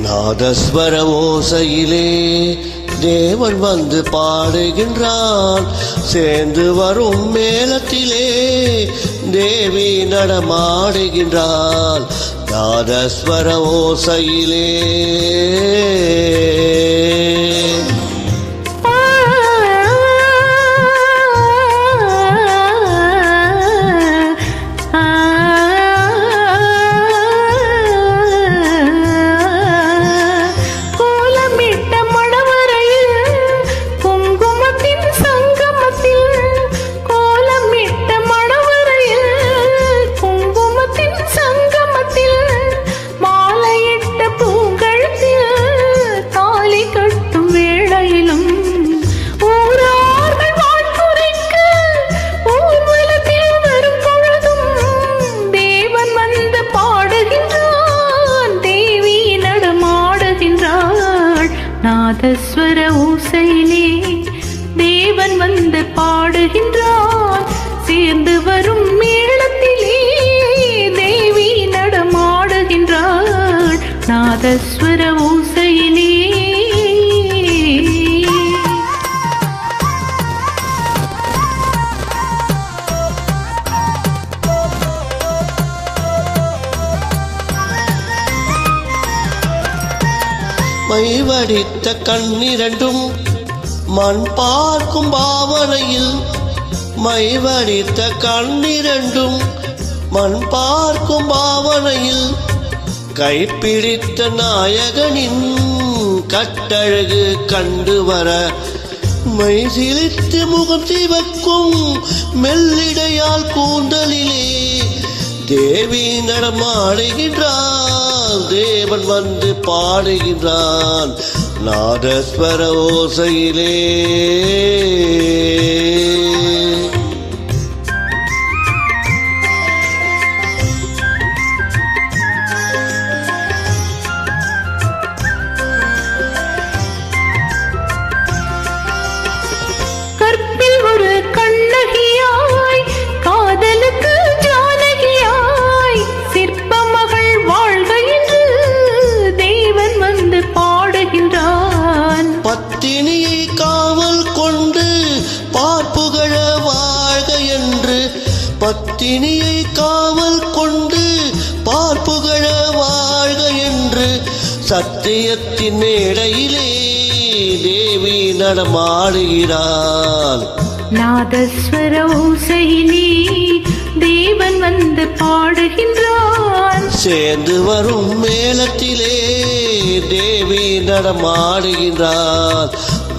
நாதஸ்வர ஓசையிலே தேவன் வந்து பாடுகின்றான். சேர்ந்து வரும் மேளத்திலே தேவி நடமாடுகின்றாள். நாதஸ்வர ஓசையிலே நாதஸ்வர ஓசையிலே தேவன் வந்து பாடுகின்றான். சேர்ந்து வரும் மேளத்திலே தேவி நடமாடுகின்றாள். நாதஸ்வர ஓசையிலே மைவடித்த கண்ணிரண்டும் மண் பார்க்கும் பாவனையில், மைவடித்த கண்ணிரண்டும் மண் பார்க்கும் பாவனையில், கைப்பிடித்த நாயகனின் கட்டழகு கண்டு வர மை சிலித்து முகம் சிவக்கும் மெல்லிடையால் கூந்தலிலே தேவி நடமாடுகின்றான். தேவன் வந்து பாடுகின்றான். நாதஸ்வர ஓசையிலே கற்பில் ஒரு கண்ணகியாய் காதலுக்கு ஜானகியாய் சிற்ப மகள் வாழ்க என்று தேவன் வந்து பாடுகின்றான். பத்தினியை காவல் கொண்டு பார்ப்புகழ வாழ்க என்று, பத்தினியை காவல் கொண்டு பார்ப்புகழ வாழ்க என்று சத்தியத்தின் மேடையிலே தேவி நடமாடுகிறாள். நாதஸ்வர ஓசையிலே தேவன் வந்து பாடுகின்றான். சேர்ந்து வரும் மேளத்திலே தேவி நடமாடுகின்றாள்.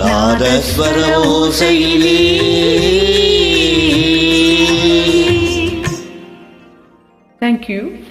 நாதஸ்வர ஓசையிலே. Thank you.